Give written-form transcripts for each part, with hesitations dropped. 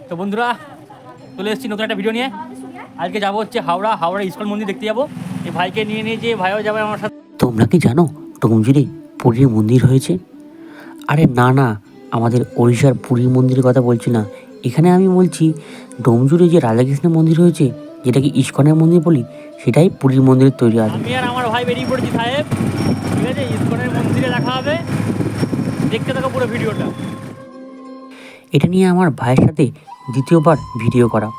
তো বন্ধুরা চলে এসেছি নতুন একটা ভিডিও নিয়ে। আজকে যাবো হচ্ছে হাওড়া ইস্কন মন্দির দেখতে যাবো। এই ভাইকে নিয়ে যে ভাইও যাবে আমার সাথে। তোমরা কি জানো ডোমজুড়ে পুরীর মন্দির হয়েছে? আরে না না, আমাদের ওড়িশার পুরীর মন্দিরের কথা বলছি না, এখানে আমি বলছি ডোমজুড়ে যে রাধাকৃষ্ণের মন্দির হয়েছে, যেটাকে ইস্কনের মন্দির বলি, সেটাই পুরীর মন্দিরে তৈরি আছে। আমি আর আমার ভাই বেরিয়ে পড়েছি সাহেব, ঠিক আছে? ইস্কনের মন্দিরে দেখা হবে, দেখতে থাকো পুরো ভিডিওটা। এটা নিয়ে আমার ভাইয়ের সাথে দ্বিতীয়বার ভিডিও করা।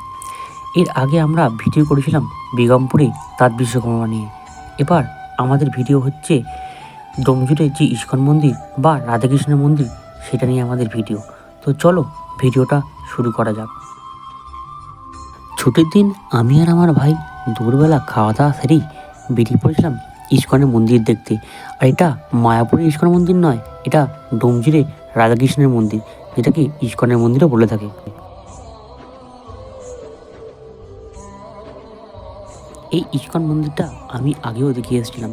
এর আগে আমরা ভিডিও করেছিলাম বেগমপুরে তাঁত বিশ্বকর্মা নিয়ে। এবার আমাদের ভিডিও হচ্ছে ডোমজুড়ে যে ইস্কন মন্দির বা রাধাকৃষ্ণের মন্দির, সেটা নিয়ে আমাদের ভিডিও। তো চলো ভিডিওটা শুরু করা যাক। ছুটির দিন আমি আর আমার ভাই দুপুরবেলা খাওয়া দাওয়া সেরেই বেরিয়ে পড়েছিলাম ইস্কনের মন্দির দেখতে। আর এটা মায়াপুরের ইস্কন মন্দির নয়, এটা ডোমজুড়ে রাধাকৃষ্ণের মন্দির, যেটাকে ইস্কনের মন্দিরও বলে থাকে। এই ইস্কন মন্দিরটা আমি আগেও দেখে এসেছিলাম,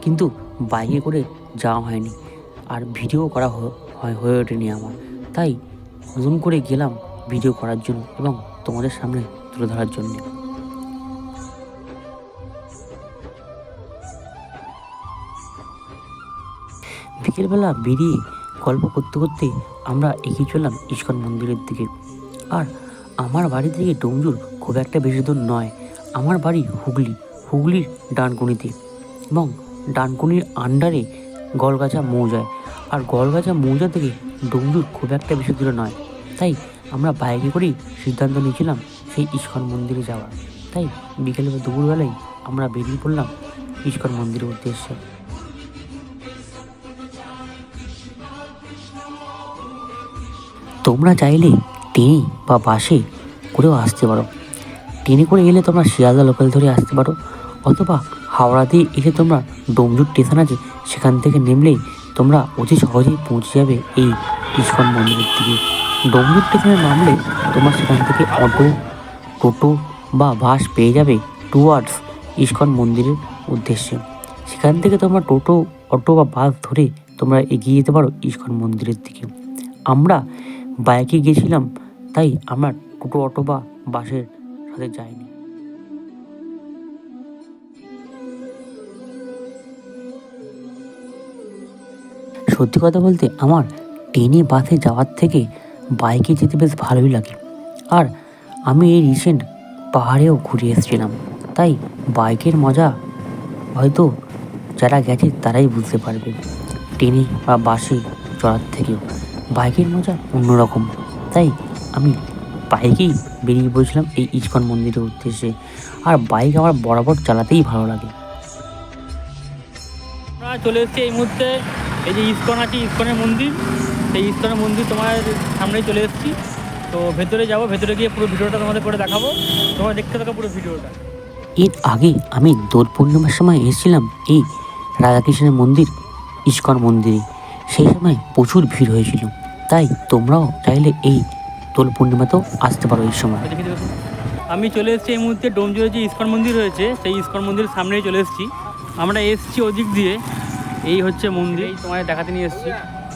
কিন্তু বাইকে করে যাওয়া হয়নি আর ভিডিও করা হয়ে ওঠেনি আমার। তাই নতুন করে গেলাম ভিডিও করার জন্য এবং তোমাদের সামনে তুলে ধরার জন্য। বিকেলবেলা বেরিয়ে গল্প করতে করতে আমরা এগিয়ে চললাম ইস্কন মন্দিরের দিকে। আর আমার বাড়ি থেকে ডোমজুর খুব একটা বেশি দূর নয়। আমার বাড়ি হুগলির ডানকুনিতে, এবং ডানকুনির আন্ডারে গলগাছা মৌজায়। আর গলগাছা মৌজা থেকে ডোমজুর খুব একটা বেশি দূরে নয়। তাই আমরা বাইকে করেই সিদ্ধান্ত নিয়েছিলাম সেই ইস্কন মন্দিরে যাওয়ার। তাই বিকেলে বা দুপুরবেলায় আমরা বেরিয়ে পড়লাম ইস্কন মন্দিরের উদ্দেশ্যে। তোমরা চাইলে ট্রেনে বা বাসে করেও আসতে পারো। ট্রেনে করে এলে তোমরা শিয়ালদা লোকাল ধরে আসতে পারো, অথবা হাওড়া দিয়ে এলে তোমরা ডোমজুর স্টেশন আছে, সেখান থেকে নেমলেই তোমরা অতি সহজেই পৌঁছে যাবে এই ইস্কন মন্দিরের দিকে। ডোমজুর স্টেশনে নামলে তোমরা সেখান থেকে অটো, টোটো বা বাস পেয়ে যাবে টুয়ার্ডস ইস্কন মন্দিরের উদ্দেশ্যে। সেখান থেকে তোমরা টোটো, অটো বা বাস ধরে তোমরা এগিয়ে যেতে পারো ইস্কন মন্দিরের দিকে। আমরা বাইকে গেছিলাম, তাই আমরা টোটো, অটো বা বাসের সাথে যাইনি। সত্যি কথা বলতে আমার ট্রেনে বাসে যাওয়ার থেকে বাইকে যেতে বেশ ভালোই লাগে। আর আমি এই রিসেন্ট পাহাড়েও ঘুরে এসেছিলাম, তাই বাইকের মজা হয়তো যারা গেছে তারাই বুঝতে পারবে। ট্রেনে বা বাসে চড়ার থেকেও বাইকের মজা অন্যরকম। তাই আমি বাইকেই বেরিয়ে পড়েছিলাম এই ইস্কন মন্দিরের উদ্দেশ্যে। আর বাইক আমার বরাবর চালাতেই ভালো লাগে। আমরা চলে এসেছি এই মুহূর্তে এই যে ইস্কন আছে, ইস্কনের মন্দির, সেই ইস্কনের মন্দির তোমার সামনেই চলে এসেছি। তো ভেতরে যাবো, ভেতরে গিয়ে পুরো ভিডিওটা তোমাদের করে দেখাবো, তোমরা দেখতে থাকো পুরো ভিডিওটা। এর আগে আমি দোল পূর্ণিমার সময় এসেছিলাম এই রাধাকৃষ্ণের মন্দির ইস্কন মন্দিরে। সেই সময় প্রচুর ভিড় হয়েছিল, তাই তোমরাও চাইলে এই দোল পূর্ণিমাতেও আসতে পারো এই সময়। আমি চলে এসেছি এই মুহূর্তে ডোমজুড়ে যে ইস্কন মন্দির রয়েছে, সেই ইস্কন মন্দিরের সামনেই চলে এসেছি। আমরা এসেছি ওদিক দিয়ে, এই হচ্ছে মন্দির, এই তোমাদের দেখাতে নিয়ে এসেছি।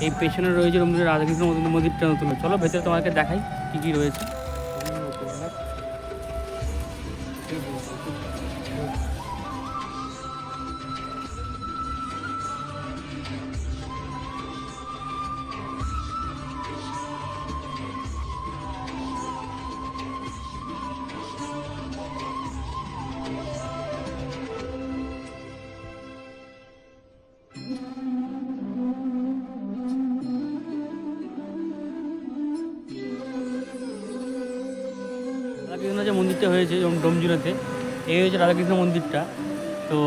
এই পেছনে রয়েছে ডোমজুড়ে রাধাকৃষ্ণ মন্দিরটা নতুন। চলো ভেতরে তোমাকে দেখাই কী কী রয়েছে। রাধাকৃষ্ণ যে মন্দিরটা হয়েছে ডোমজুড়েতে, এই হচ্ছে রাধাকৃষ্ণ মন্দিরটা। তো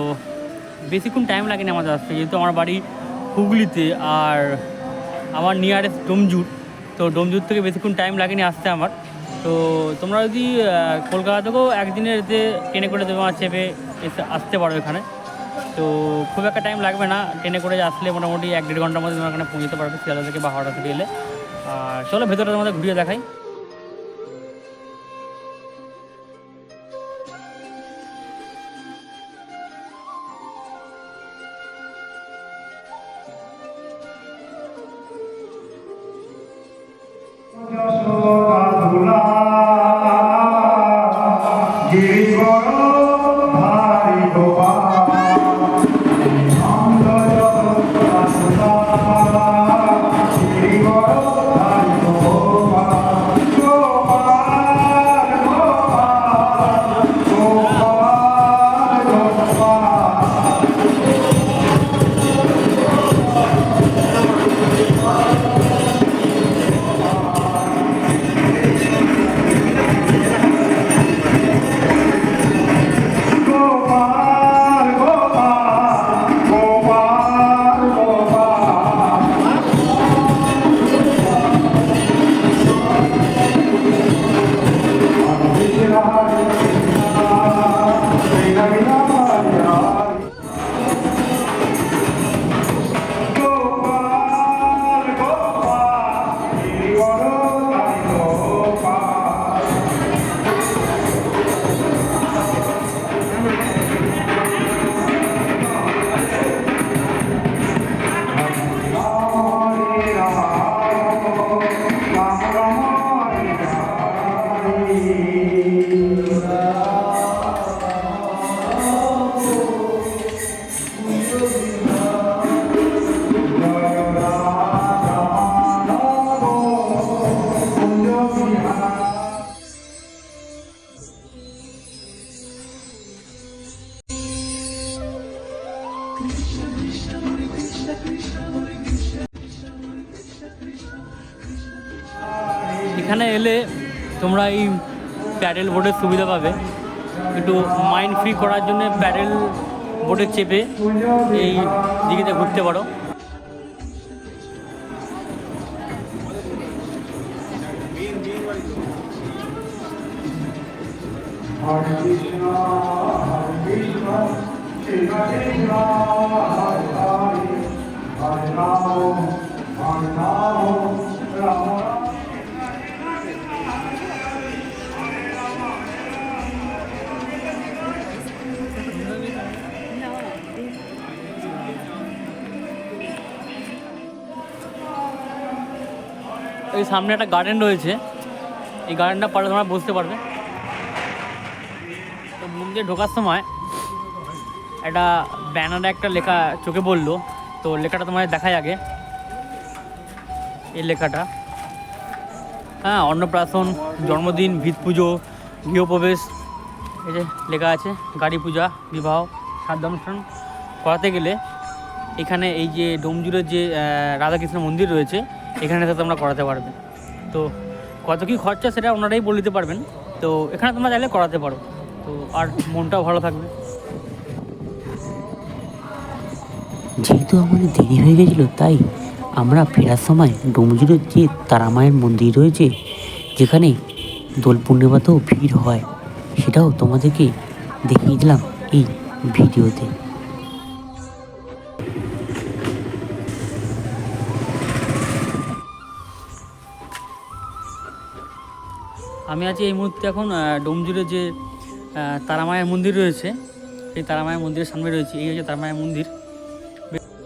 বেশিক্ষণ টাইম লাগেনি আমাদের আসতে, যেহেতু আমার বাড়ি হুগলিতে আর আমার নিয়ারেস্ট ডোমজুর। তো ডোমজুর থেকে বেশিক্ষণ টাইম লাগেনি আসতে আমার। তো তোমরা যদি কলকাতা থেকেও একদিনের এতে ট্রেনে করে তোমার চেপে এসে আসতে পারো এখানে। তো খুব একটা টাইম লাগবে না, ট্রেনে করে আসলে মোটামুটি 1-1.5 ঘন্টার মধ্যে তোমার এখানে পৌঁছতে পারবে শিয়ালদা থেকে বা হাওড়া থেকে এলে। আর চলো ভেতরে তোমাদের ঘুরিয়ে দেখাই। যশোদা ধুলা এখানে এলে তোমরা এই প্যাডেল বোটের সুবিধা পাবে। একটু মাইন্ড ফ্রি করার জন্য প্যাডেল বোটে চেপে এই দিকেতে ঘুরতে পারো। এই সামনে একটা গার্ডেন রয়েছে, এই গার্ডেনটা পারলে তোমরা বসতে পারবে। তো মন্দিরে ঢোকার সময় একটা ব্যানারে একটা লেখা চোখে পড়লো, তো লেখাটা তোমাদের দেখাই আগে। এই লেখাটা, হ্যাঁ, অন্নপ্রাশন, জন্মদিন, ভিত পুজো, গৃহপ্রবেশ, এই যে লেখা আছে। গাড়ি পূজা, বিবাহ, শ্রাদ্ধানুষ্ঠান করাতে গেলে এখানে এই যে ডোমজুড়ের যে রাধাকৃষ্ণ মন্দির রয়েছে এখানে থেকে তোমরা করাতে পারবে। তো কত কী খরচা সেটা ওনারাই বলে দিতে পারবেন। তো এখানে তোমরা চাইলে করাতে পারো, তো আর মনটাও ভালো থাকবে। যেহেতু আমাদের দেরি হয়ে গেছিলো, তাই আমরা ফেরার সময় ডোমজুড়ের যে তারামায়ের মন্দির রয়েছে, যেখানে দোল পূর্ণিমাতেও ভিড় হয়, সেটাও তোমাদেরকে দেখিয়ে দিলাম এই ভিডিওতে। আমি আছি এই মুহূর্তে এখন ডোমজুড়ে যে তারামায়ের মন্দির রয়েছে, সেই তারামায়ের মন্দিরের সামনে রয়েছে। এই হচ্ছে তারামায়ের মন্দির।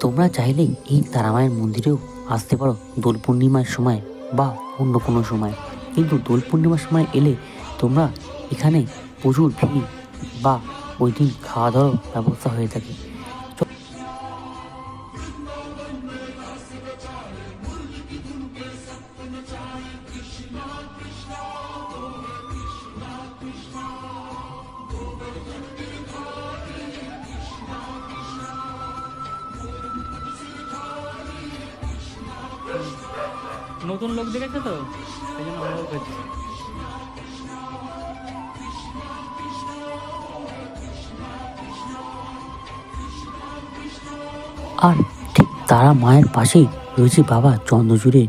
তোমরা চাইলে এই তারামায়ের মন্দিরেও আসতে পারো দোল পূর্ণিমার সময় বা অন্য কোনো সময়, কিন্তু দোল পূর্ণিমার সময় এলে তোমরা এখানে প্রচুর ভিড় বা ওই দিন খাওয়া দাওয়ার ব্যবস্থা হয়ে থাকে। নতুন লোক দেখেছে তো, সেই জন্য ভালো করছে। আর ঠিক তারা মায়ের পাশেই রয়েছে বাবা চন্দ্রচূড়ের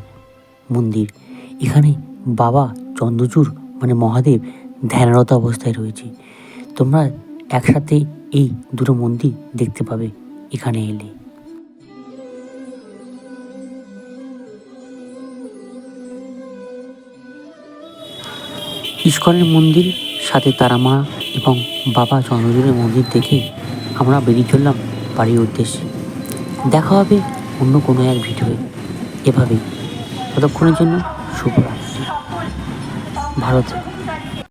মন্দির। এখানে বাবা চন্দ্রচূড় মানে মহাদেব ধ্যানরত অবস্থায় রয়েছে। তোমরা একসাথে এই দুটো মন্দির দেখতে পাবে এখানে এলে। ইস্কনের মন্দির, সাথে তারা মা এবং বাবা চন্দ্রচূড়ের মন্দির দেখে আমরা বেরিয়ে চললাম বাড়ির উদ্দেশ্যে। দেখা হবে অন্য কোনো এক ভিডিওয়ে। এভাবেই ততক্ষণের জন্য শুভরাত্রি, ভালো থেকো।